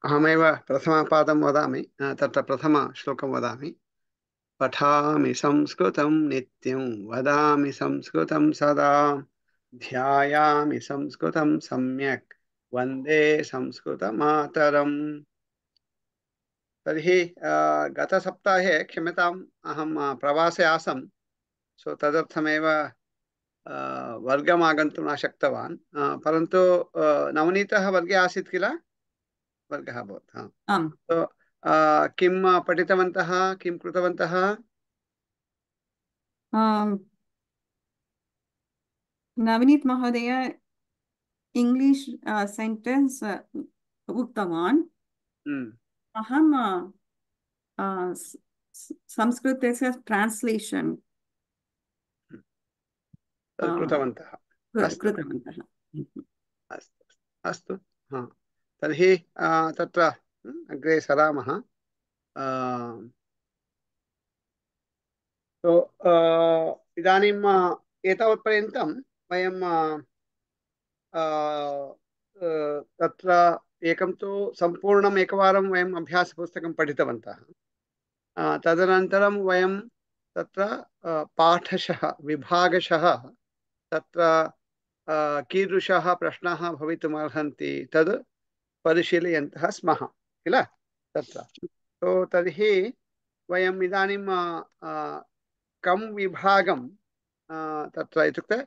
अहमेव प्रथमपादं वदामि तत्र प्रथमश्लोकं वदामि पठामि संस्कृतं नित्यं वदामि संस्कृतं सदा ध्यायामि संस्कृतं सम्यक् वन्दे संस्कृतमातरम्। तर्हि गतसप्ताहे क्षम्यताम् अहं प्रवासे आसम्। सो तदर्थमेव वर्गम् आगन्तुं न शक्तवान् परन्तु नवनीतः वर्गे आसीत् किल वर्गः अभवत् आम् तो किं पठितवन्तः किं कृतवन्तः नवनीत महोदय इंग्लिश सेंटेंस उक्तवान् अहं संस्कृतस्य ट्रान्स्लेशन् कृतवन्तः अस्तु कृतवन्तः। अस्तु अस्तु तर्हि तत्र अग्रे सरामः। तो इदानीं एतावत्पर्यन्तं वयं तत्र एकं तु सम्पूर्णम् एकवारं वयम् अभ्यासपुस्तकं पठितवन्तः। तदनन्तरं वयं तत्र पाठशः विभागशः तत्र कीदृशाः प्रश्नाः भवितुमर्हन्ति तद् परिशीलयन्तः स्मः किल तत्र। तो तर्हि वयम् इदानीं कं विभागं तत्र इत्युक्ते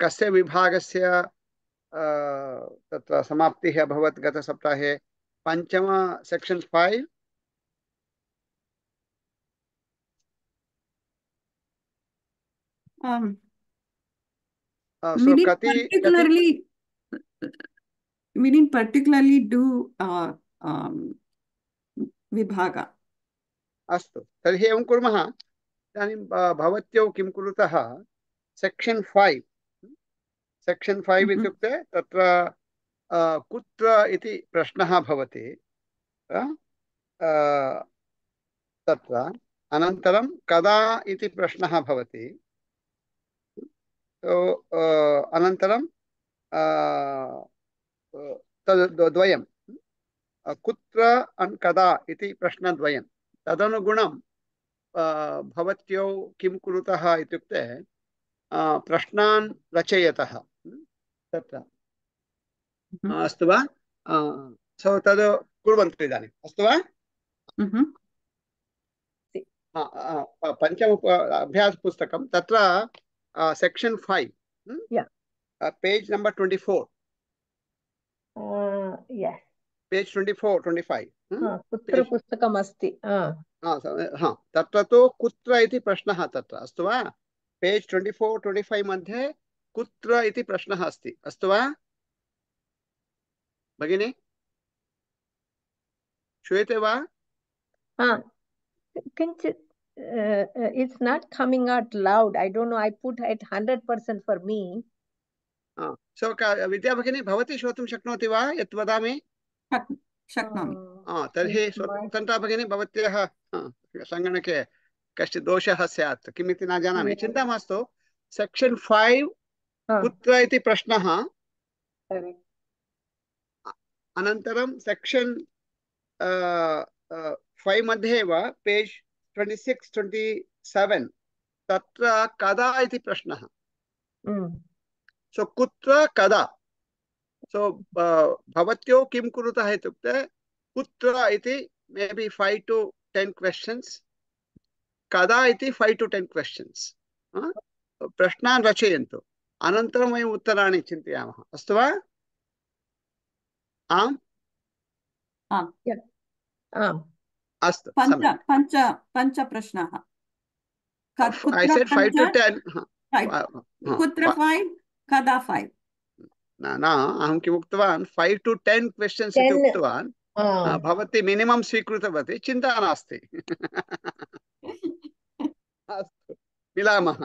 कस्य विभागस्य तत्र समाप्तिः अभवत् गतसप्ताहे पञ्चम सेक्शन् 5 We सो didn't कति कति particularly do विभाग। अस्तु तर्हि एवं कुर्मः। इदानीं भवत्यौ किं कुरुतः सेक्शन् 5 इत्युक्ते तत्र कुत्र इति प्रश्नः भवति तत्र अनन्तरं कदा इति प्रश्नः भवति। अनन्तरं तद् द्वयं कुत्र कदा इति प्रश्नद्वयं तदनुगुणं भवत्यौ किं कुरुतः इत्युक्ते प्रश्नान् रचयतः तत्र अस्तु वा सो तद् कुर्वन्तु इदानीम् अस्तु वा पञ्चम अभ्यासपुस्तकं तत्र सेक्शन् 5 पेज् नम्बर् 24 पेज् 24 25 कुत्र पुस्तकम् अस्ति तत्र तु कुत्र इति प्रश्नः तत्र अस्तु वा पेज् 24 25 मध्ये कुत्र इति प्रश्नः अस्ति अस्तु वा भगिनी श्रूयते वा किञ्चित् it's not coming out loud. I don't know. I put it 100% for me. सो विद्या भगिनी भवती श्रोतुं शक्नोति वा यत् वदामि शक्नोमि। तर्हि स्वतन्त्रा भगिनी भवत्याः सङ्गणके कश्चित् दोषः स्यात् किमिति न जानामि चिन्ता मास्तु सेक्शन् 5 कुत्र इति प्रश्नः अनन्तरं सेक्शन् 5 मध्ये एव पेज् 26 27 तत्र कदा इति प्रश्नः सो कुत्र कदा सो भवत्यो किं कुरुतः इत्युक्ते कुत्र इति मे बी 5 to 10 क्वेश्चन्स् कदा इति 5 to 10 क्वेश्चन्स् प्रश्नान् रचयन्तु अनन्तरं वयम् उत्तराणि चिन्तयामः अस्तु वा आम् अस्तु पञ्च प्रश्नाः I said 5 to 10 कुत्र 5 कदा 5 न अहं किम् उक्तवान् 5 to 10 क्वेश्चन्स् इति उक्तवान् भवती मिनिमम् स्वीकृतवती चिन्ता नास्ति अस्तु मिलामः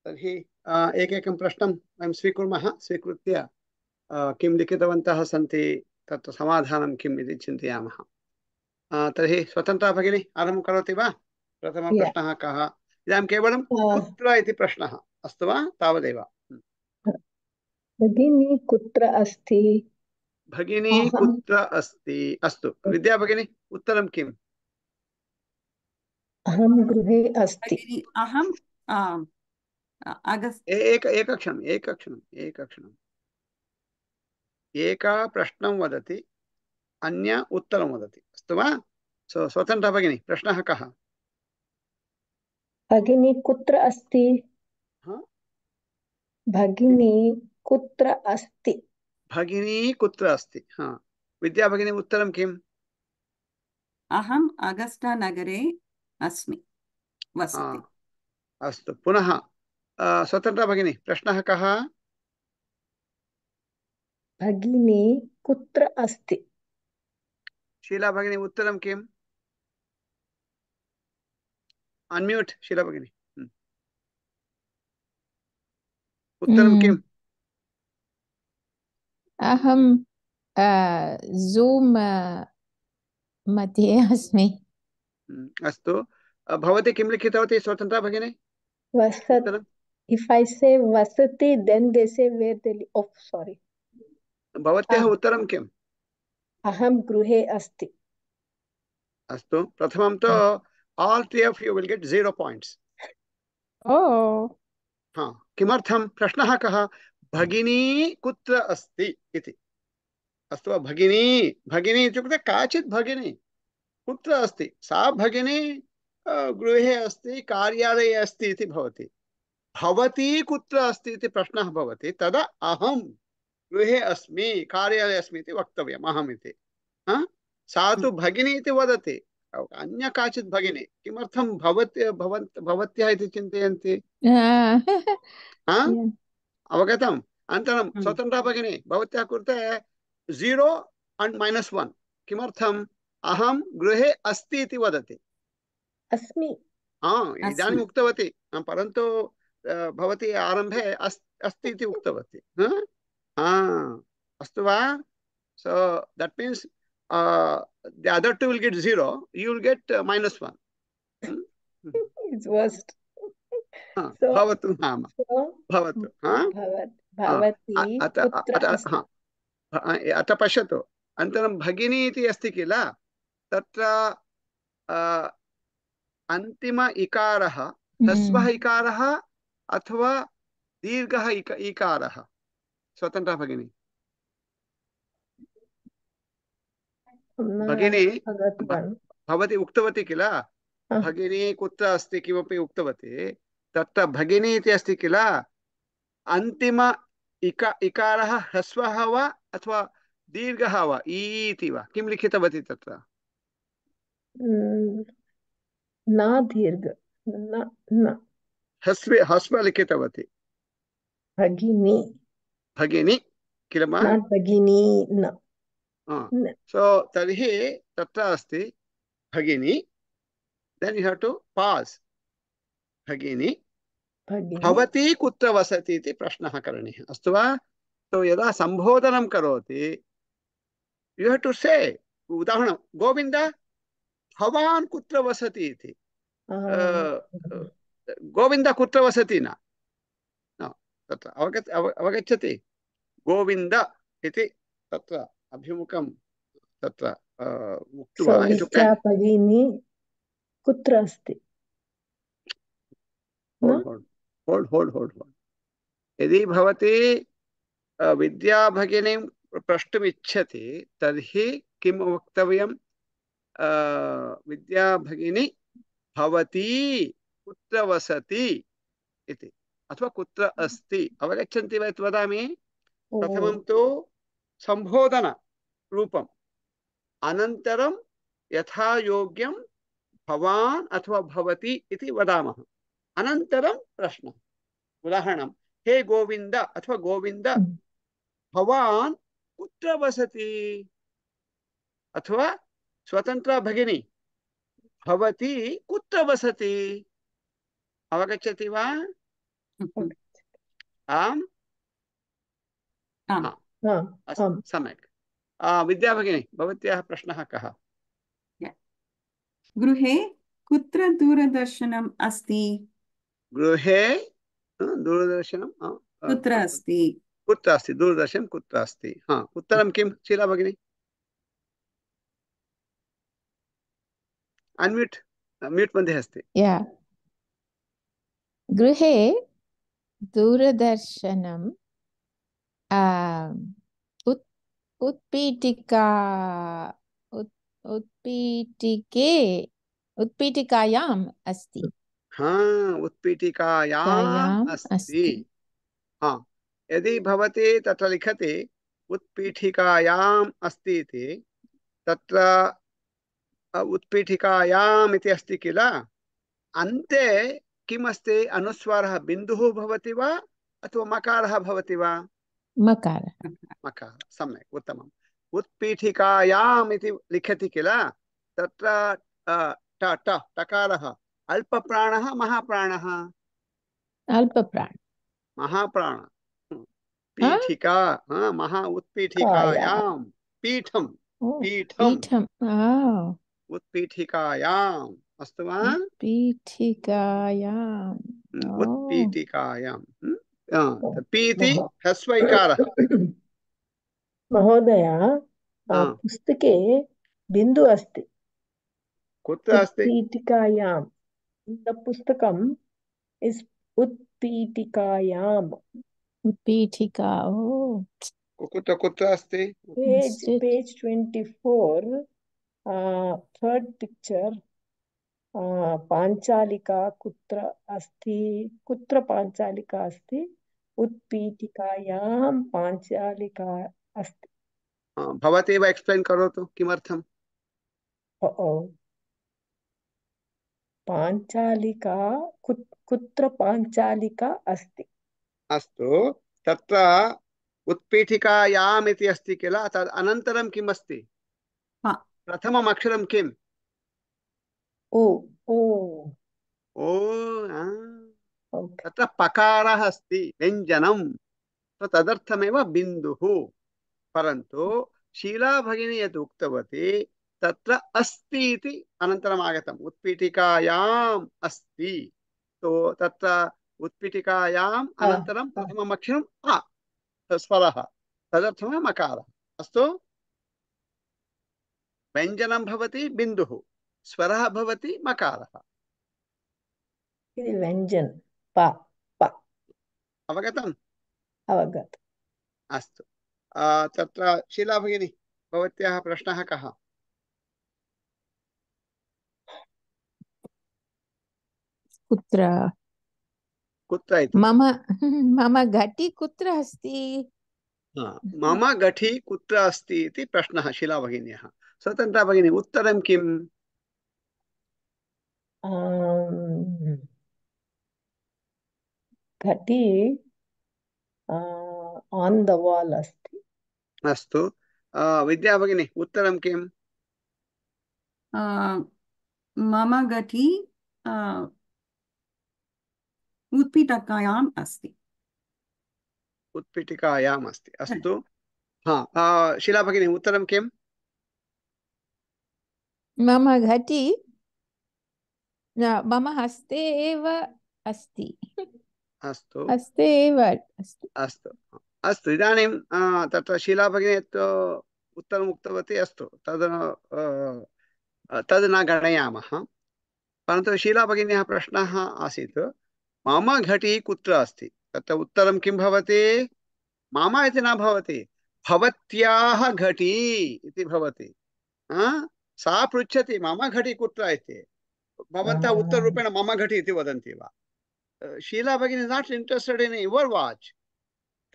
तर्हि एकैकं प्रश्नं वयं स्वीकुर्मः स्वीकृत्य किं लिखितवन्तः सन्ति तत्र समाधानं किम् इति चिन्तयामः तर्हि स्वतन्त्रा भगिनी आरम्भं करोति वा प्रथमप्रश्नः कः इदानीं केवलं कुत्र इति प्रश्नः अस्तु वा तावदेव भगिनी कुत्र अस्ति भगिनी अहं कुत्र अस्ति? अस्तु विद्या भगिनी उत्तरं किम्? अहं गृहे अस्ति। भगिनी अहं अगस् एकक्षणम् एका प्रश्नं वदति अन्य उत्तरं वदति अस्तु वा? स्वतन्त्रा भगिनी प्रश्नः कः? भगिनी कुत्र अस्ति? हा? भगिनी कुत्र अस्ति? भगिनी कुत्र अस्ति? हा विद्या भगिनी उत्तरं किम्? अहम् अगस्टा नगरे अस्मि वसति। अस्तु पुनः स्वतन्त्रा भगिनी प्रश्नः कः? भगिनी कुत्र अस्ति? शीला भगिनी उत्तरं किम्? अनम्यूट शीला भगिनी उत्तरं किम्? अहं जूम मध्ये अस्मि। अस्तु भवती किं लिखितवती स्वतन्त्रा भगिनी? वसत्. If I say vasati, then they say where they live. Oh, sorry. भवत्याः उत्तरं किम्? अहं गृहे अस्ति. अस्तु प्रथमं तु all three of you will get 0 points. ओ हाँ किमर्थं? प्रश्नः कः? भगिनी कुत्र अस्ति इति। अस्तु वा? भगिनी इत्युक्ते काचित् भगिनी कुत्र अस्ति? सा भगिनी गृहे अस्ति, कार्यालये अस्ति इति भवति। भवती कुत्र अस्ति इति प्रश्नः भवति, तदा अहं गृहे अस्मि, कार्यालये अस्मि इति वक्तव्यम्, अहम् इति। सा तु भगिनी इति वदति, अन्य काचित् भगिनी। किमर्थं भवत्याः इति चिन्तयन्ति? अवगतम्? अनन्तरं स्वतन्त्रा भगिनी भवत्याः कृते 0 and -1। किमर्थम्? अहं गृहे अस्ति इति वदति। अस्मि। इदानीम् उक्तवती, परन्तु भवती आरम्भे अस्ति इति उक्तवती। अस्तु वा? So that means the other two will get 0, you will get -1. It's worst. भवतु नाम भवतु। भवती कुत्र अस्ति? अत्र पश्यतु, अनन्तरं भगिनी इति अस्ति किल, तत्र अन्तिम इकारः ह्रस्वः इकारः अथवा दीर्घः इकारः? स्वतन्त्रा भगिनी भगिनी भवती उक्तवती किल, भगिनी कुत्र अस्ति किमपि उक्तवती, तत्र भगिनी इति अस्ति किल, अन्तिम इकारः ह्रस्वः वा अथवा दीर्घः वा, इति वा? किं लिखितवती तत्र? न दीर्घ, न ह्रस्व लिखितवती। भगिनी किल? भगिनी न। सो तर्हि तत्र अस्ति भगिनी, देन् यू हैव टू पास्। भगिनी भवती कुत्र वसति इति प्रश्नः करणीयः, अस्तु वा? तो यदा सम्बोधनं करोति, यू हैव टू से, उदाहरणं, गोविन्द भवान् कुत्र वसति इति। गोविन्द कुत्र वसति न, तत्र अवगच्छति? गोविन्द इति तत्र अभिमुखं तत्र उक्त्वा भगिनी कुत्र अस्ति? होल्ड। यदि भवती विद्या भगिनीं प्रष्टुम् इच्छति तर्हि किं वक्तव्यं? विद्या भगिनी भवती कुत्र वसति इति, अथवा कुत्र अस्ति। अवगच्छन्ति वा इति वदामि? प्रथमं तु सम्बोधन रूपम्, अनन्तरं यथा योग्यं भवान् अथवा भवती इति वदामः, अनन्तरं प्रश्नः। उदाहरणं, हे गोविन्द अथवा गोविन्द भवान् कुत्र वसति? अथवा स्वतन्त्रा भगिनी भवती कुत्र वसति? अवगच्छति वा? आम्, सम्यक्। विद्या भगिनी भवत्याः प्रश्नः कः? गृहे कुत्र दूरदर्शनम् अस्ति? गृहे दूरदर्शनं कुत्र अस्ति? कुत्र अस्ति दूरदर्शनं कुत्र अस्ति हा उत्तरं किं शीला भगिनी अन्म्यूट् म्यूट् मध्ये अस्ति या गृहे दूरदर्शनम् उत् उत्पीठिका उत्पीठिकायाम् अस्ति हा उत्पीठिकायाम् अस्ति हाँ यदि भवती तत्र लिखति उत्पीठिकायाम् अस्ति इति तत्र उत्पीठिकायाम् इति अस्ति किल अन्ते किम् अस्ति अनुस्वारः बिन्दुः भवति वा अथवा मकारः भवति वा मकारः मकारः सम्यक् उत्तमम् उत्पीठिकायाम् इति लिखति किल तत्र टकारः अल्पप्राणः महाप्राणः अल्पप्राण महाप्राण पीठिका महा उत्पीठिकायां पीठं पीठं पीठम् उत्पीठिकायाम् अस्तु वा उत्पीठिकायाम् उत्पीठिकायां पीति ह्रस्वैकारः महोदय पुस्तके बिन्दु अस्ति कुत्र अस्ति उत्पीठिकायां द पुस्तकम् इस् उत्पीठिकायाम् उत्पीठिका कुत्र कुत्र अस्ति पेज 24 थर्ड पिक्चर पाञ्चालिका कुत्र अस्ति कुत्र पाञ्चालिका अस्ति उत्पीठिकायां पाञ्चालिका अस्ति भवती एव एक्स्प्लेन् करोतु किमर्थम् पाञ्चालिका कुत्र पाञ्चालिका अस्ति अस्तु तत्र उत्पीठिकायाम् इति अस्ति किल तद् अनन्तरं किम् अस्ति प्रथमम् अक्षरं किम् ओ ओ ओ तत्र पकारः अस्ति व्यञ्जनं तदर्थमेव बिन्दुः परन्तु शीला भगिनी यद् उक्तवती तत्र अस्ति इति अनन्तरम् आगतम् उत्पीठिकायाम् अस्ति तो तत्र उत्पीठिकायाम् अनन्तरं प्रथमम् अक्षरम् आ स्वरः तदर्थमेव मकारः अस्तु व्यञ्जनं भवति बिन्दुः स्वरः भवति मकारः व्यञ्जन प प अवगतम् अवगत अस्तु तत्र शीला भगिनी भवत्याः प्रश्नः कः कुत्र कुत्र इति मम घटी कुत्र अस्ति मम घटी कुत्र अस्ति इति प्रश्नः शीला भगिन्याः स्वतन्त्रा भगिनी उत्तरं किम् घटी on the wall अस्ति अस्तु विद्या भगिनी उत्तरं किम् मम घटी उत्पीठिकायाम् अस्ति उत्पीठिकायाम् अस्ति अस्तु शीला भगिनी उत्तरं किम् मम घटी मम हस्ते एव अस्ति अस्तु हस्ते एव अस्ति अस्तु अस्तु इदानीं तत्र शीला भगिनी यत् उत्तरम् उक्तवती अस्तु तद् न गणयामः परन्तु शीला भगिन्याः प्रश्नः आसीत् मम घटी कुत्र अस्ति तत्र उत्तरं किं भवति मम इति न भवति भवत्याः घटी इति भवति सा पृच्छति मम घटी कुत्र इति भवन्तः उत्तररूपेण मम घटी इति वदन्ति वा शीला भगिनी नाट् इण्ट्रेस्टेड् इन् युवर् वाच्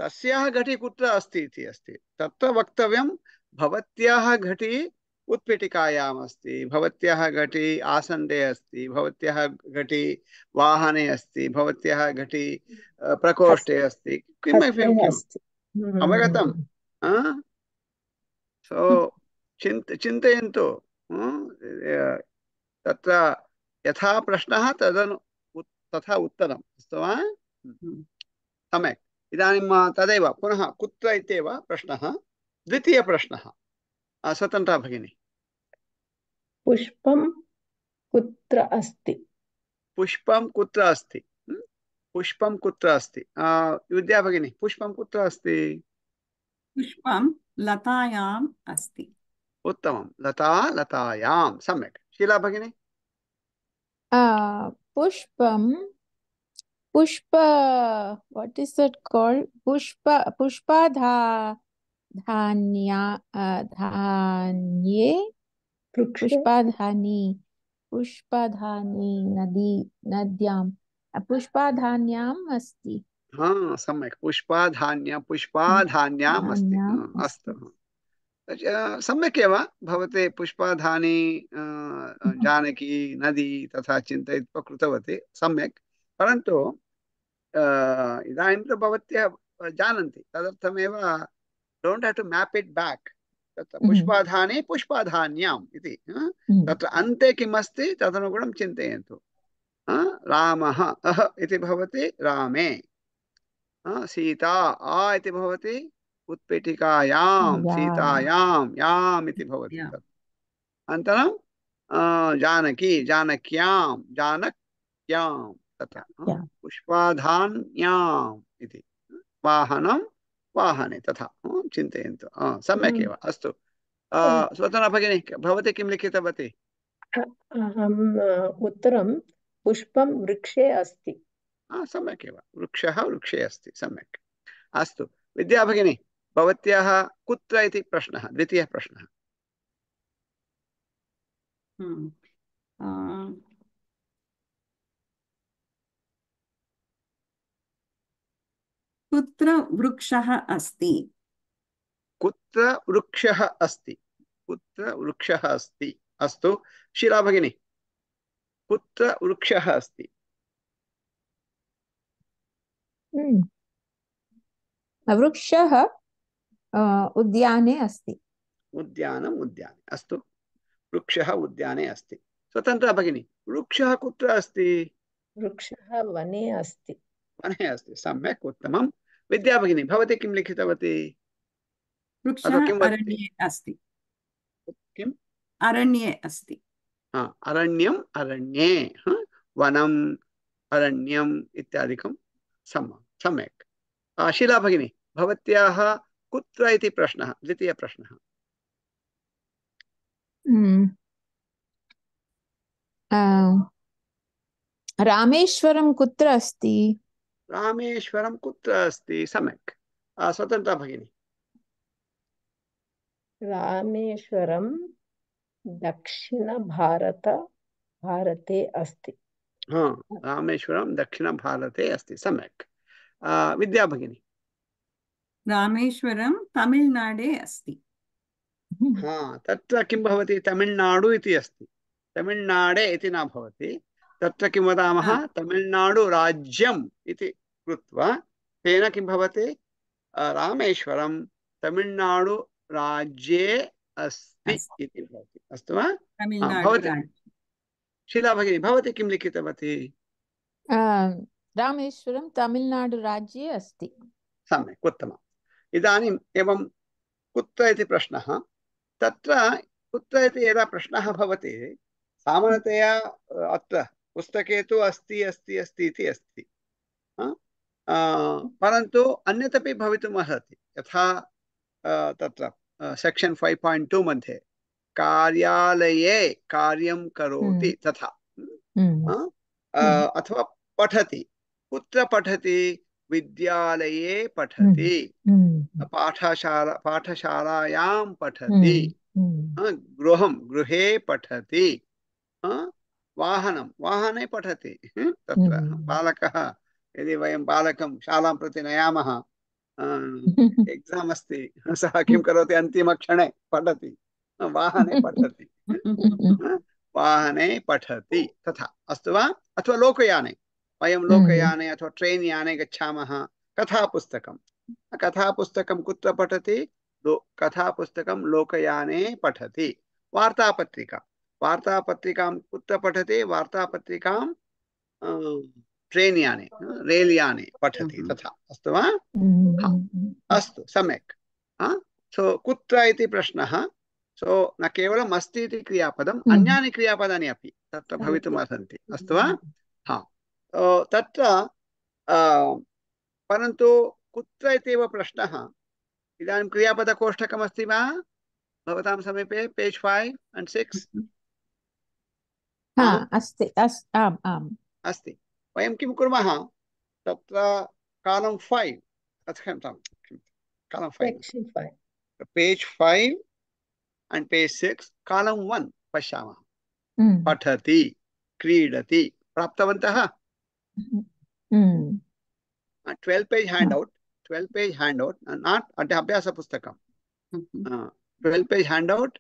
तस्याः घटी कुत्र अस्ति इति अस्ति तत्र वक्तव्यं भवत्याः घटी उत्पीठिकायाम् अस्ति भवत्याः घटी आसन्दे अस्ति भवत्याः घटी वाहने अस्ति भवत्याः घटी प्रकोष्ठे अस्ति किम् अवगतम् सो चिन्तयन्तु तत्र यथा प्रश्नः तथा उत्तरम् अस्तु वा सम्यक् इदानीं तदेव पुनः कुत्र इत्येव प्रश्नः द्वितीयप्रश्नः स्वतन्त्रा भगिनी पुष्पं कुत्र अस्ति पुष्पं कुत्र अस्ति पुष्पं कुत्र अस्ति? विद्या भगिनी, पुष्पं कुत्र अस्ति? पुष्पं लतायाम् अस्ति। उत्तमं, लता लतायां। सम्यक्। शीला भगिनी? पुष्पं पुष्प what is that called? धान्ये वृक्षे पुष्पधानी नद्यां पुष्पधान्याम् अस्ति। हाँ, सम्यक्। पुष्पाधान्याम् अस्ति। धान्याम् अस्तु। अस्ति। सम्यक् एव। भवते पुष्पाधानी जानकी नदी तथा चिन्तयित्वा कृतवती, सम्यक्। परन्तु इदानीं तु भवत्यः जानन्ति, तदर्थमेव डोण्ट् हैव् टु मैप् इट् बैक्। तत्र पुष्पाधानी पुष्पाधान्याम् इति तत्र अन्ते किम् अस्ति तदनुगुणं चिन्तयन्तु। रामः अह इति भवति रामे, सीता आ इति भवति उत्पीठिकायां सीतायां, याम् इति भवति। अनन्तरं जानकी जानक्यां जानक्यां तथा पुष्पाधान्याम् इति वाहनं वाहने तथा चिन्तयन्तु। सम्यक् एव। अस्तु स्वतन्त्रा भगिनी, भवती किं लिखितवती? अहम् उत्तरं पुष्पं वृक्षे अस्ति। सम्यक् एव। वृक्षः वृक्षे अस्ति। सम्यक्। अस्तु विद्या भगिनी, भवत्याः कुत्र इति प्रश्नः, द्वितीयः प्रश्नः। कुत्र वृक्षः अस्ति? कुत्र वृक्षः अस्ति? कुत्र वृक्षः अस्ति? अस्तु शीला भगिनी, कुत्र वृक्षः अस्ति? वृक्षः उद्याने अस्ति। उद्यानम् उद्याने। अस्तु, वृक्षः उद्याने अस्ति। स्वतन्त्रा भगिनी, वृक्षः कुत्र अस्ति? वृक्षः वने अस्ति। वने अस्ति। सम्यक्, उत्तमं। विद्या भगिनी, भवती किं लिखितवती? वृक्षः अरण्ये अस्ति। किम्? अरण्ये अस्ति। अरण्यम् अरण्ये, वनम् अरण्यम् इत्यादिकं सम्यक्। शीला भगिनी, भवत्याः कुत्र इति प्रश्नः, द्वितीयः प्रश्नः। रामेश्वरं कुत्र अस्ति? रामेश्वरं कुत्र अस्ति? सम्यक्। स्वतन्त्रा भगिनी, रामेश्वरं भारते अस्ति। रामेश्वरं दक्षिणभारते अस्ति। सम्यक्। विद्या भगिनी, रामेश्वरं तमिळ्नाडे अस्ति। तत्र किं भवति? तमिळ्नाडु इति अस्ति। तमिळ्नाडे इति न भवति। तत्र किं वदामः? तमिळ्नाडु राज्यम् इति कृत्वा तेन किं भवति? रामेश्वरं तमिळ्नाडु राज्ये अस्ति इति भवति। अस्तु वा? शीला भगिनी, भवती किं लिखितवती? रामेश्वरं तमिळ्नाडु राज्ये अस्ति। सम्यक्, उत्तमम्। इदानीम् एवं कुत्र इति प्रश्नः। तत्र कुत्र इति यदा प्रश्नः भवति, सामान्यतया अत्र पुस्तके तु अस्ति अस्ति अस्ति इति अस्ति, परन्तु अन्यदपि भवितुम् अर्हति। यथा तत्र सेक्शन् 5.2 मध्ये कार्यालये कार्यं करोति तथा, अथवा पठति। कुत्र पठति? विद्यालये पठति, पाठशालायां पठति, गृहे पठति, वाहने पठति। तत्र बालकः, यदि वयं बालकं शालां प्रति नयामः, एग्जाम् अस्ति, सः किं करोति? अन्तिमक्षणे पठति, वाहने पठति। वाहने पठति तथा। अस्तु वा? अथवा लोकयाने, वयं लोकयाने अथवा ट्रेन् याने गच्छामः, कथापुस्तकं कुत्र पठति? कथापुस्तकं लोकयाने पठति। वार्तापत्रिकां कुत्र पठति? वार्तापत्रिकां ट्रेन् याने, रेल् याने पठति तथा। अस्तु वा? अस्तु, सम्यक्। सो कुत्र इति प्रश्नः। सो न केवलम् अस्ति इति क्रियापदम्, अन्यानि क्रियापदानि अपि तत्र भवितुम् अर्हन्ति। अस्तु वा? तत्र परन्तु कुत्र इत्येव प्रश्नः। इदानीं क्रियापदकोष्ठकमस्ति वा भवतां समीपे पेज् 5 and 6? हा अस्ति आम् आम् अस्ति। वयं किं कुर्मः तत्र कालम् 5 कालम् 5 Section 5. पेज् 5 and पेज् 6 कालम् 1 पश्यामः। पठति क्रीडति प्राप्तवन्तः। 12 पेज् हैण्डौट् 12 पेज् हैण्डौट् नाट् अभ्यासपुस्तकं 12 पेज् हैण्डौट्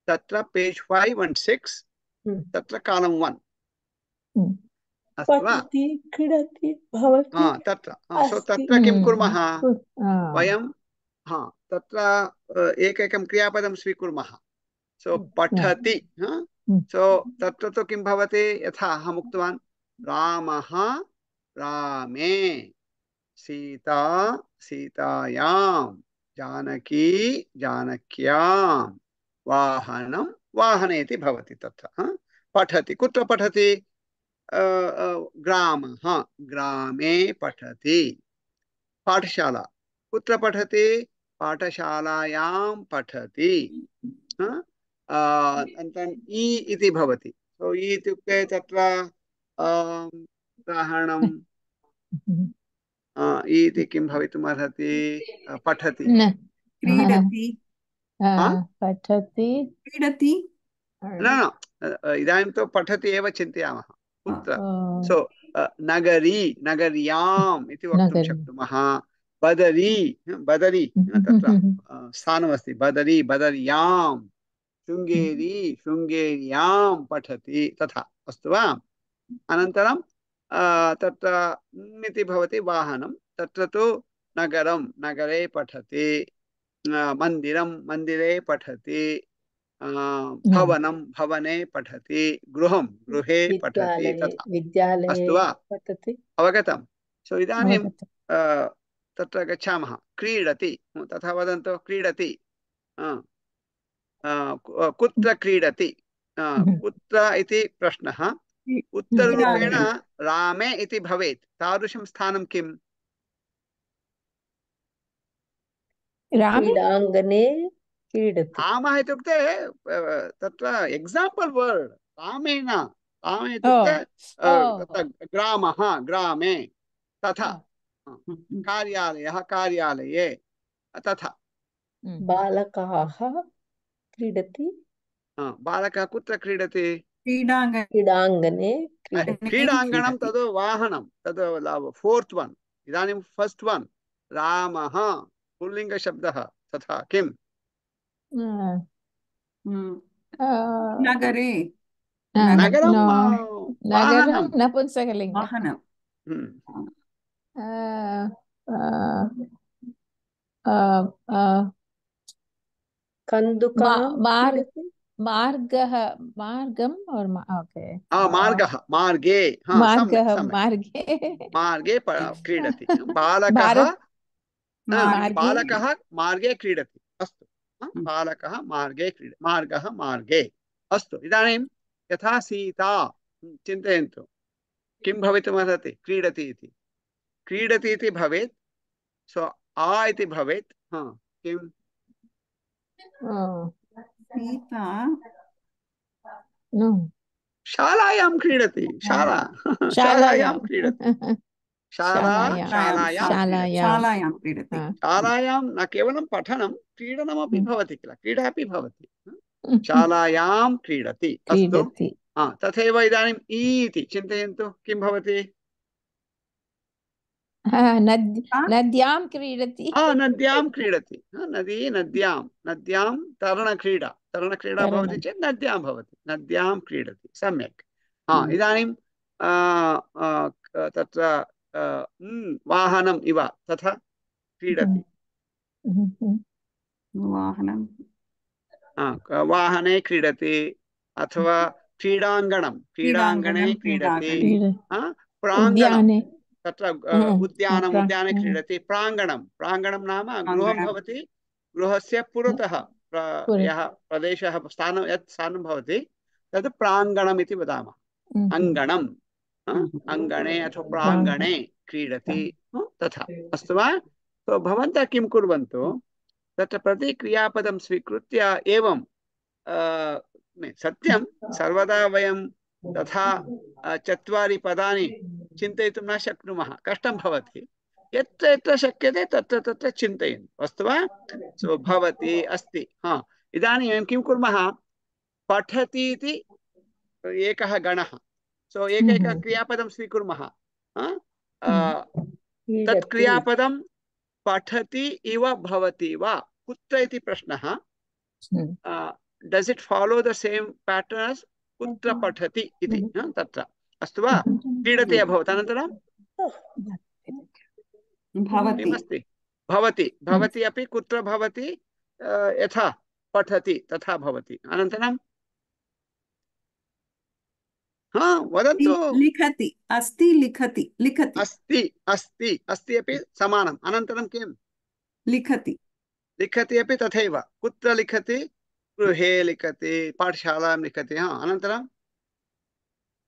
तत्र पेज् 5 and 6 तत्र कालम् 1 अस्ति वा? पठति क्रीडति भवति तत्र सो अस्ति। तत्र किं कुर्मः वयं तत्र एकैकं क्रियापदं स्वीकुर्मः। सो पठति सो तत्र तु किं भवति यथा अहम् उक्तवान् रामः रामे सीता सीतायां जानकी जानक्यां वाहनं वाहने इति भवति। तत्र पठति कुत्र पठति ग्रामः ग्रामे पठति। पाठशाला कुत्र पठति पाठशालायां पठति। अनन्तरम् इ इति भवति। सो इ इत्युक्ते तत्र उदाहरणं इति किं भवितुम् अर्हति पठति क्रीडति पठति क्रीडति न इदानीं तु पठति एव चिन्तयामः कुत्र। सो नगरी नगर्याम् इति वक्तुं शक्नुमः। बदरी बदरी तत्र स्थानमस्ति बदरी बदर्यां शृङ्गेरी शृङ्गेर्यां पठति तथा अस्तु वा। अनन्तरं तत्र इति भवति वाहनं तत्र तु नगरं नगरे पठति मन्दिरं मन्दिरे पठति भवनं भवने पठति गृहं गृहे पठति तथा विद्यालये अस्तु वा पठति। अवगतं। सो इदानीं तत्र गच्छामः क्रीडति तथा वदन्तु क्रीडति कुत्र क्रीडति कुत्र इति प्रश्नः। उत्तररूपेण रामे इति भवेत्। तादृशं स्थानं किम् क्रीडाङ्गणे क्रीडति। रामः इत्युक्ते तत्र एक्साम्पल् वर्ड् रामेण रामे इत्युक्ते ग्रामः ग्रामे तथा कार्यालयः कार्यालये तथा। बालकाः क्रीडति बालकः कुत्र क्रीडति क्रीडाङ्गणे क्रीडाङ्गणं तद् वाहनं तद् 4th one। इदानीं फस्ट् वन् रामः पुल्लिङ्गशब्दः तथा किम् नगरे नगरं नगरं नपुंसकलिङ्गं वाहनं मार्गः मार्गं ओके मार्गः मार्गे मार्गः मार्गे मार्गे क्रीडति। बालकः बालकः मार्गे क्रीडति अस्तु बालकः मार्गे मार्गः मार्गे अस्तु। इदानीं यथा सीता चिन्तयन्तु किं भवितुमर्हति क्रीडति इति क्रीडति इति भवेत्। सो आ इति भवेत् किं सीता शालायां क्रीडति शालायां क्रीडति शालायां क्रीडति। शालायां न केवलं पठनं क्रीडनमपि भवति किल क्रीडा अपि भवति। शालायां क्रीडति अस्तु। तथैव इदानीम् इति चिन्तयन्तु किं भवति नद्यां क्रीडति नद्यां क्रीडति नदी नद्यां नद्यां तरणक्रीडा तरणक्रीडा भवति चेत् नद्यां भवति नद्यां क्रीडति सम्यक्। इदानीं तत्र वाहनम् इव तथा क्रीडति वाहने क्रीडति अथवा क्रीडाङ्गणे क्रीडति प्राङ्गणे तत्र उद्याने क्रीडति प्राङ्गणं नाम गृहं भवति गृहस्य पुरतः यः प्रदेशः यत् स्थानं भवति तद् प्राङ्गणम् इति वदामः। अङ्गणं अङ्गणे अथवा प्राङ्गणे क्रीडति तथा अस्तु वा तो भवन्तः किं कुर्वन्तु तत्र प्रति क्रियापदं स्वीकृत्य एवं सत्यं सर्वदा वयं तथा चत्वारि पदानि चिन्तयितुं न शक्नुमः कष्टं भवति यत्र यत्र शक्यते तत्र तत्र चिन्तयन्तु अस्तु वा सो भवति अस्ति इदानीं वयं किं कुर्मः पठति इति एकः गणः सो एकैकः क्रियापदं स्वीकुर्मः तत् क्रियापदं पठति इव भवति वा कुत्र इति प्रश्नः does it follow the same pattern as कुत्र पठति इति तत्र अस्तु वा क्रीडति अभवत् अनन्तरं किमस्ति भवति भवति अपि कुत्र भवति यथा पठति तथा भवति अनन्तरं वदन्तु लिखति अस्ति लिखति लिखति अस्ति अस्ति अस्ति अपि समानम् अनन्तरं किं लिखति लिखति अपि तथैव कुत्र लिखति गृहे लिखति पाठशालां लिखति अनन्तरं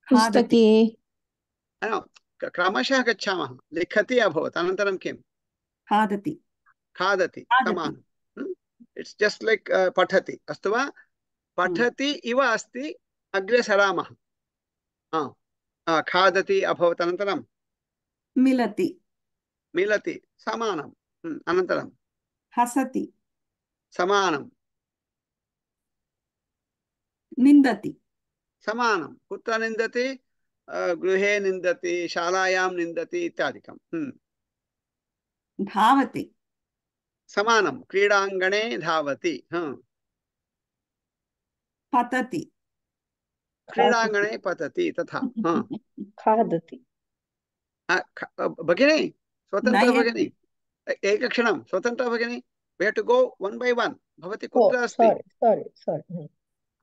पुस्तके क्रमशः गच्छामः लिखति अभवत् अनन्तरं किं खादति खादति समानम् इट्स् जस्ट् लैक् पठति अस्तु वा पठति इव अस्ति अग्रे सरामः खादति अभवत् अनन्तरं मिलति मिलति समानम् अनन्तरं हसति समानं निन्दति समानं कुत्र निन्दति गृहे निन्दति शालायां निन्दति इत्यादिकं धावति समानं क्रीडाङ्गणे धावति पतति क्रीडाङ्गणे पतति तथा खादति भगिनी स्वतन्त्र भगिनी एकक्षणं स्वतन्त्र भगिनी we have to go one by one भवती कुत्र अस्ति sorry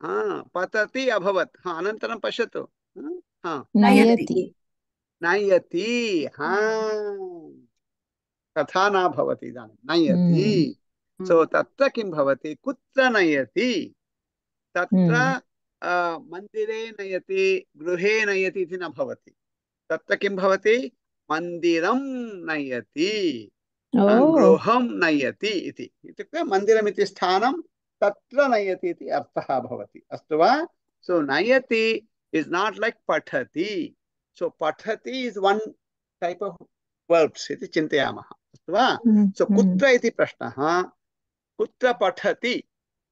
पतति अभवत् अनन्तरं पश्यतु नयति नयति तथा न भवति इदानीं नयति सो तत्र किं भवति कुत्र नयति तत्र मन्दिरे नयति गृहे नयति इति न भवति तत्र किं भवति मन्दिरं नयति गृहं नयति इति इत्युक्ते मन्दिरमिति स्थानं तत्र नयति इति अर्थः भवति अस्तु वा सो नयति is not like pathati so pathati is one type of verbs iti chintayamah astu va so kutra iti prashnah kutra pathati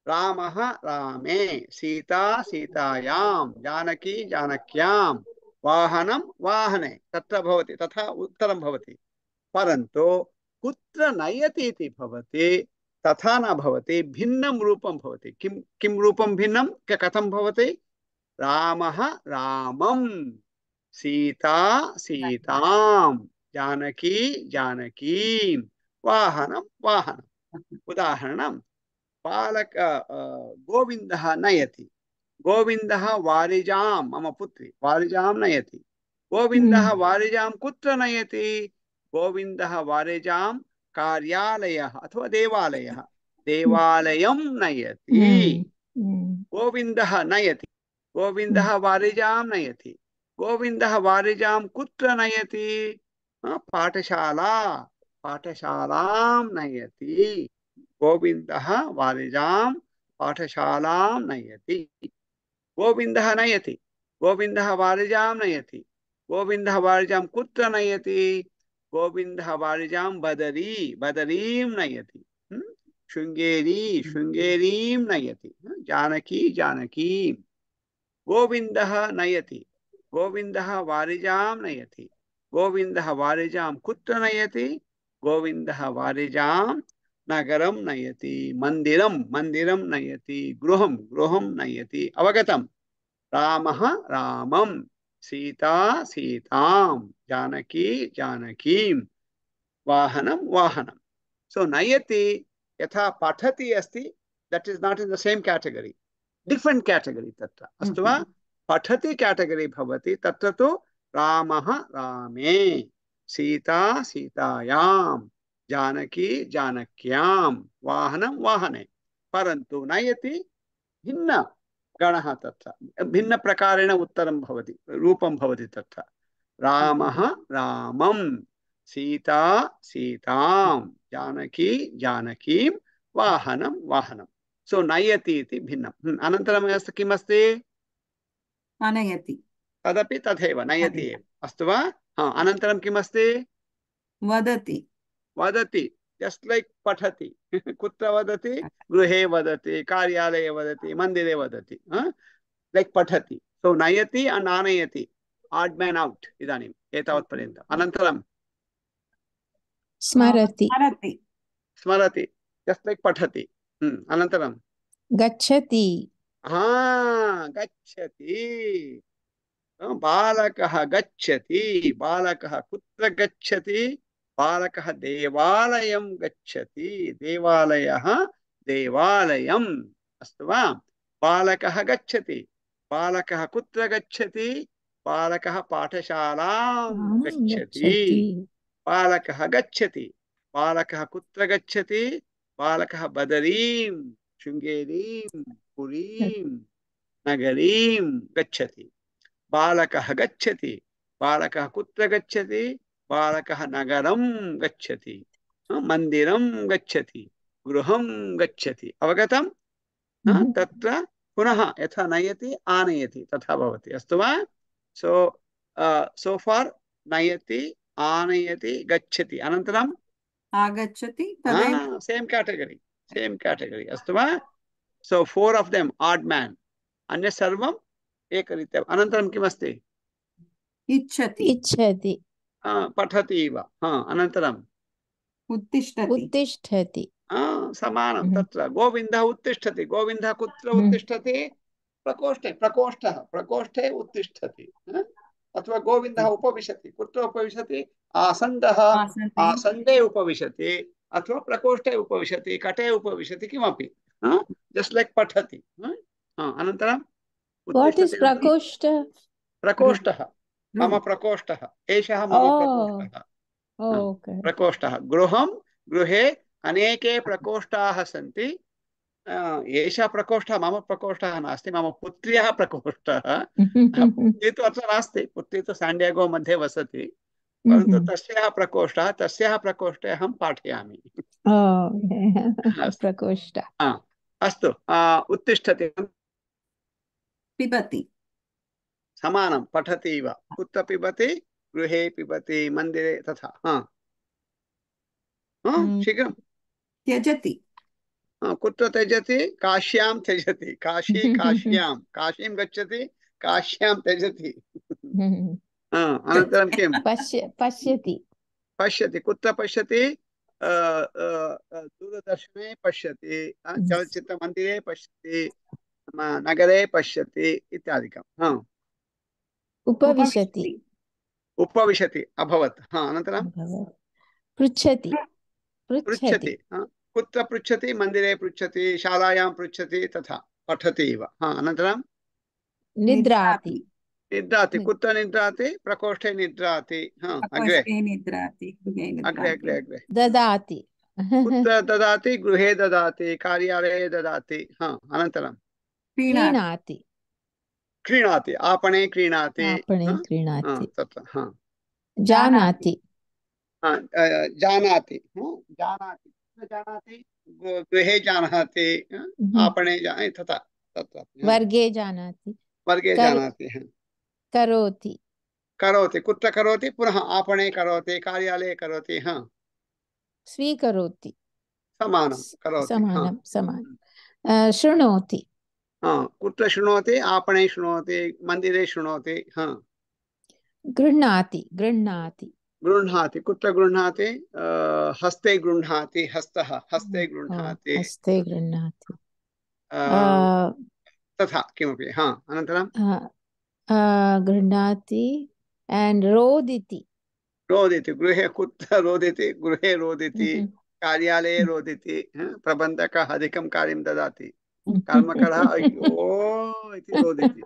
ramah rame sita sitayam janaki janakyam vahanam vahane tatra bhavati tatha uttaram bhavati parantu kutra nayati iti bhavati तथा न भवति भिन्नं रूपं भवति किं रूपं भिन्नं कथं भवति रामः रामं सीता सीतां जानकी जानकीं वाहनं वाहनम् उदाहरणं बालक गोविन्दः नयति गोविन्दः वारिजां मम पुत्री वारिजां नयति गोविन्दः वारिजां कुत्र नयति गोविन्दः वारिजां कार्यालयः अथवा देवालयः देवालयं नयति गोविन्दः नयति गोविन्दः वारिजां नयति गोविन्दः वारिजां कुत्र नयति पाठशाला पाठशालां नयति गोविन्दः वारिजां पाठशालां नयति गोविन्दः नयति गोविन्दः वारिजां नयति गोविन्दः वारिजां कुत्र नयति गोविन्दः वारिजां बदरी बदरीं नयति शृंगेरी शृंगेरीं नयति जानकी जानकीं गोविन्दः नयति गोविन्दः वारिजां नयति गोविन्दः वारिजां कुत्र नयति गोविन्दः वारिजां नगरं नयति मंदिरं मंदिरं नयति गृहं गृहं नयति अवगतं रामः रामं सीता सीतां जानकी जानकीं वाहनं वाहनं सो नयति यथा पठति अस्ति that is not in the same category different category तत्र अस्तु वा पठति category भवति तत्र तु रामः रामे सीता सीतायां जानकी जानक्यां वाहनं वाहने परन्तु नयति भिन्न गणः तत्र भिन्न प्रकारेण उत्तरं भवति रूपं भवति तत्र रामः रामं, सीता सीतां, जानकी जानकीं, वाहनं वाहनं. सो नयति इति भिन्नम्. अनन्तरम् अस्ति किमस्ति? आनयति तदपि तथैव नयति एव, अस्तु वा? अनन्तरं किमस्ति? वदति वदति, जस्ट लाइक पठति. कुत्र वदति? गृहे वदति, कार्यालये वदति, मन्दिरे वदति, लाइक पठति. सो नयति and आनयति, odd man out इदानीम् एतावत् पर्यन्तम्. अनन्तरं स्मरति स्मरति स्मरति, जस्ट लाइक पठति. अनन्तरं गच्छति गच्छति. बालकः गच्छति, बालकः कुत्र गच्छति? बालकः देवालयं गच्छति, देवालयः देवालयम्, अस्तु वा? बालकः गच्छति, बालकः कुत्र गच्छति? बालकः पाठशालां गच्छति, बालकः गच्छति, बालकः कुत्र गच्छति? बालकः बदरीं, शृङ्गेरीं, पुरीं, नगरीं गच्छति. बालकः गच्छति, बालकः कुत्र गच्छति? बालकः नगरं गच्छति, मन्दिरं गच्छति, गृहं गच्छति. अवगतं? तत्र पुनः यथा नयति आनयति तथा भवति, अस्तु वा? सो फार नयति, आनयति, गच्छति. अनन्तरं आगच्छति तदेव सेम कैटेगरी, अस्तु वा? सो 4 of them odd man, अन्य सर्वं एकरीत्या. अनन्तरं किमस्ति? इच्छति इच्छति पठति इव. अनन्तरम् उत्तिष्ठति उत्तिष्ठति समानं. तत्र गोविन्दः उत्तिष्ठति, गोविन्दः कुत्र उत्तिष्ठति? प्रकोष्ठे, प्रकोष्ठे उत्तिष्ठति. अथवा गोविन्दः उपविशति, कुत्र उपविशति? आसन्दः आसन्दे उपविशति, अथवा प्रकोष्ठे उपविशति, कटे उपविशति, किमपि. जस्ट लाइक पठति. अनन्तरं What is प्रकोष्ठ? प्रकोष्ठः, मम प्रकोष्ठः, एषः मम प्रकोष्ठः. ओके. प्रकोष्ठः. गृहं, गृहे अनेके प्रकोष्ठाः सन्ति. एषः प्रकोष्ठः मम प्रकोष्ठः नास्ति, मम पुत्र्याः प्रकोष्ठः. पुत्री तु अत्र नास्ति, पुत्री तु सान्डियागो मध्ये वसति, परन्तु तस्याः प्रकोष्ठः, तस्याः प्रकोष्ठे अहं पाठयामि. प्रकोष्ठ. अस्तु. उत्तिष्ठति, पिबति समानं, पठति इव. कुत्र पिबति? गृहे पिबति, मन्दिरे, तथा. शीघ्रं. त्यजति कुत्र त्यजति? काश्यां त्यजति, काश्यां, काशीं गच्छति, काश्यां त्यजति. अनन्तरं किं? पश्यति. पश्यति, कुत्र पश्यति? दूरदर्शने पश्यति, चलच्चित्रमन्दिरे पश्यति, नगरे पश्यति, इत्यादिकम्. उपविशति. उपविशति अभवत्. अनन्तरं पृच्छति. कुत्र पृच्छति? मन्दिरे पृच्छति, शालायां पृच्छति, तथा पठति इव. अनन्तरं निद्राति. निद्राति, कुत्र निद्राति? प्रकोष्ठे निद्राति. अग्रे निद्राति अग्रे ददाति. कुत्र ददाति? गृहे ददाति, कार्यालये ददाति. अनन्तरं क्रीणाति. क्रीणाति, आपणे क्रीणाति. तत्र जानाति. जानाति, जानाति, गृहे जानाति, आपणे तथा. तत्र वर्गे जानाति. वर्गे जानाति. करोति. करोति, कुत्र करोति? पुनः आपणे करोति, कार्यालये करोति. स्वीकरोति. समानं, करोति. समानं. शृणोति. कुत्र शृणोति? आपणे शृणोति, मन्दिरे शृणोति. गृह्णाति. गृह्णाति, कुत्र गृह्णाति? हस्ते गृह्णाति, हस्ते गृह्णाति. तथा किमपि. अनन्तरं गृह्णाति and रोदिति. गृहे कुत्र रोदिति? गृहे रोदिति, कार्यालये रोदिति. प्रबन्धकः अधिकं कार्यं ददाति, कर्मकरः अय्यो इति रोदिति.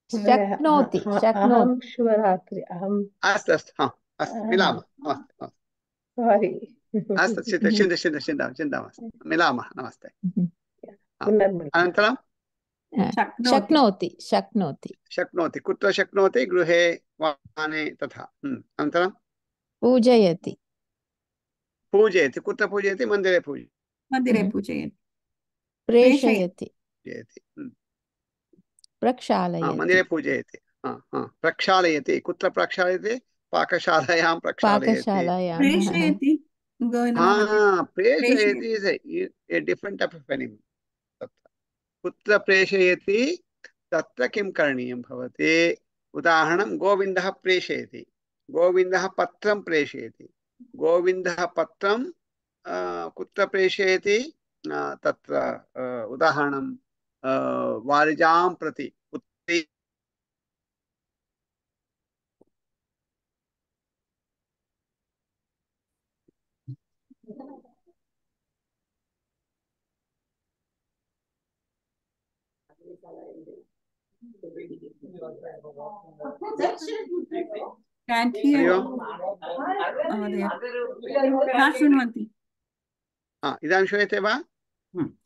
शक्नोति. शुभरात्रि. अस्तु, मिलामः. सारी. अस्तु, चिन्ता मास्तु, मिलामः. नमस्ते. अनन्तरं शक्नोति शक्नोति शक्नोति कुत्र शक्नोति गृहे वाहने तथा अनन्तरं पूजयति पूजयति कुत्र पूजयति मन्दिरे मन्दिरे पूजयति प्रेषयति पूजयति प्रक्षालयति मन्दिरे पूजयति प्रक्षालयति कुत्र प्रक्षालयति पाकशालायां प्रक्षालयति पाकशालायां प्रेषयति प्रेषयति is a different type of animal तत्र कुत्र प्रेषयति तत्र किं करणीयं भवति उदाहरणं गोविन्दः प्रेषयति गोविन्दः पत्रं प्रेषयति गोविन्दः पत्रं कुत्र प्रेषयति तत्र उदाहरणं वारिजां प्रति पुत्री Can't hear. न शृण्वन्ति इदानीं श्रूयते वा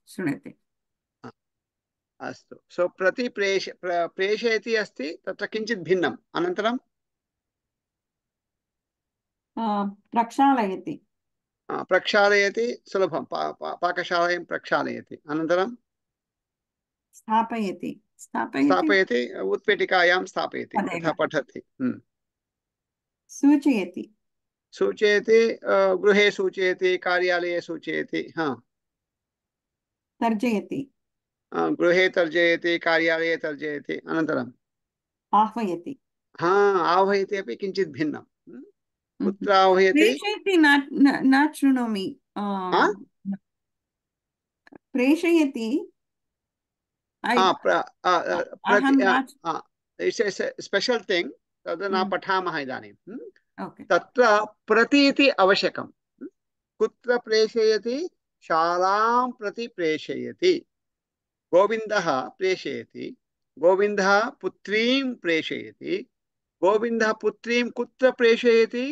श्रूयते अस्तु सो प्रति प्रेषयति अस्ति तत्र किञ्चित् भिन्नम् अनन्तरं प्रक्षालयति प्रक्षालयति सुलभं पाकशालायां प्रक्षालयति अनन्तरं स्थापयति स्थापयति उत्पीठिकायां स्थापयति तथा पठति सूचयति सूचयति गृहे सूचयति कार्यालये सूचयति तर्जयति गृहे तर्जयति कार्यालये तर्जयति अनन्तरम् आह्वयति आह्वयति अपि किञ्चित् भिन्नं कुत्र आह्वयति प्रेषयति न शृणोमि प्रेषयति स्पेशल् थिङ्ग् तद् न पठामः इदानीं ओके तत्र प्रति इति आवश्यकं कुत्र प्रेषयति शालां प्रति प्रेषयति गोविन्दः प्रेषयति गोविन्दः पुत्रीं प्रेषयति गोविन्दः पुत्रीं कुत्र प्रेषयति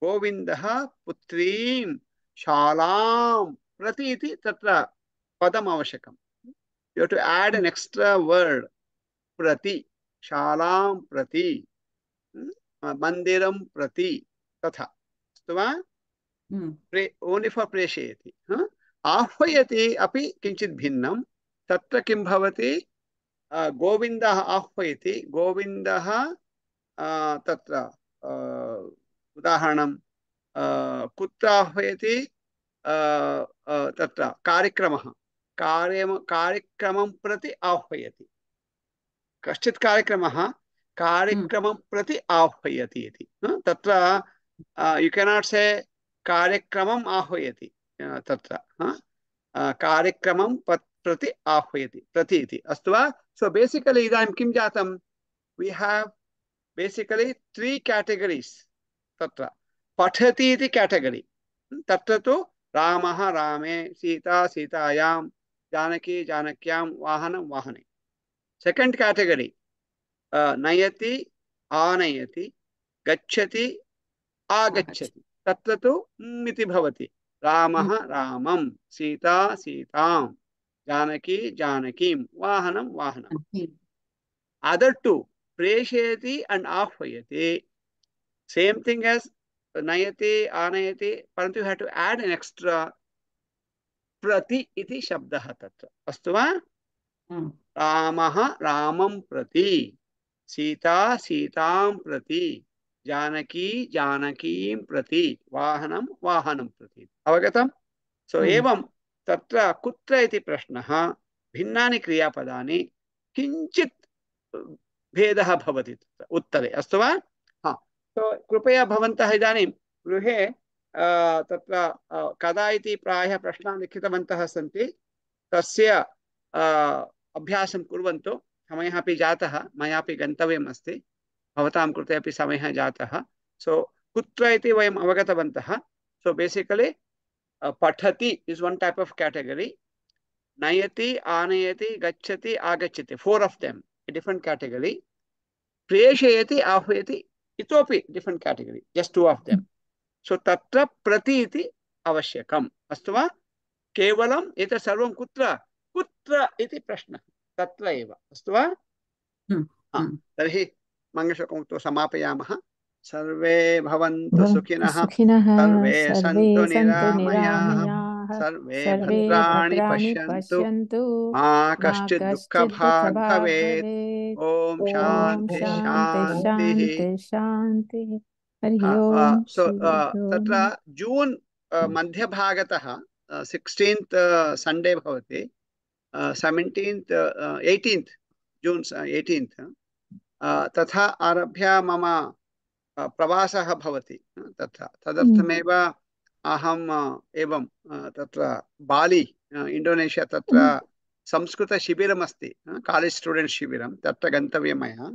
गोविन्दः पुत्रीं शालां प्रति इति तत्र पदम् आवश्यकं you have to add an extra word prati शालां प्रति मंदिरं प्रति तथा अस्तु वा ओन्ली फॉर प्रेषयति आह्वयति अपि किञ्चित् भिन्नं तत्र किं भवति गोविन्दः आह्वयति गोविन्दः तत्र उदाहरणं कुत्र आह्वयति तत्र कार्यक्रमं प्रति आह्वयति कश्चित् कार्यक्रमं प्रति आह्वयति इति तत्र यू कैनॉट से कार्यक्रमम् आह्वयति तत्र कार्यक्रमं प्रति आह्वयति प्रति इति अस्तु वा सो बेसिकली इदानीं किं जातं वी हैव बेसिकली 3 कैटेगरीज तत्र पठति इति कैटेगरी तत्र तु रामः रामे सीता सीतायां जानकी जानक्यां वाहनं वाहने सेकंड कैटेगरी नयति आनयति गच्छति आगच्छति तत्र तु इति भवति रामः रामं सीता सीतां जानकी जानकीं वाहनं वाहनम् अदर टू प्रेषयति and आह्वयति same thing as नयति आनयति परन्तु you have to add an extra प्रति इति शब्दः तत्र अस्तु वा रामः रामं प्रति सीता सीतां प्रति जानकी जानकीं प्रति वाहनं वाहनं प्रति अवगतम् सो एवं तत्र कुत्र इति प्रश्नः भिन्नानि क्रियापदानि किञ्चित् भेदः भवति तत्र उत्तरे अस्तु वा सो कृपया भवन्तः इदानीं गृहे तत्र कदा इति प्रायः प्रश्नान् लिखितवन्तः सन्ति तस्य अभ्यासं कुर्वन्तु समयः अपि जातः मयापि गन्तव्यम् अस्ति भवतां कृते अपि समयः जातः सो कुत्र इति वयम् अवगतवन्तः सो बेसिकली पठति is one type of category नयति आनयति गच्छति आगच्छति 4 of them डिफरेंट कैटेगरी प्रेषयति आह्वयति इतोपि different category just 2 of them सो तत्र प्रति इति आवश्यकम् अस्तु वा केवलम् एतत् सर्वं कुत्र कुत्र इति प्रश्नः तत्र एव अस्तु वा हम्म, तर्हि मङ्गलश्लोकं उक्त्वा समापयामः सर्वे भवन्तु सुखिनः सुखिनः सर्वे सर्वे सन्तु सन्तु निरामयाः निरामयाः सर्वे सर्वे भद्राणि भद्राणि पश्यन्तु पश्यन्तु मा मा कश्चित् कश्चित् दुःखभाग् दुःखभाग् भवेत् भवेत् ॐ ॐ शान्ति शान्ति शान्तिः शान्ति शान्तिः हरि ओम् सो श्रीगुरुभ्यो तत्र नमः जून् मध्यभागतः 16th सण्डे भवति 17th 18th जून् 18th तथा आरभ्य मम प्रवासः भवति तत्र तदर्थमेव अहम् एवं तत्र बाली इण्डोनेशिया तत्र संस्कृतशिबिरमस्ति कालेज् स्टूडेण्ट् शिबिरं तत्र गन्तव्यं मया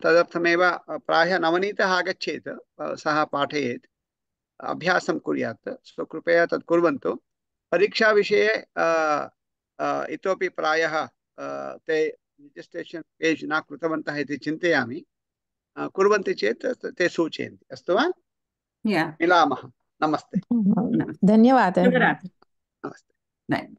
तदर्थमेव प्रायः नवनीतः आगच्छेत् सः पाठयेत् अभ्यासं कुर्यात् सो कृपया तत् कुर्वन्तु परीक्षाविषये इतोपि प्रायः ते रिजिस्ट्रेशन् पेज् न कृतवन्तः इति चिन्तयामि कुर्वन्ति चेत् ते सूचयन्ति अस्तु वा या मिलामः नमस्ते धन्यवादः शुभरात्रि नमस्ते Right.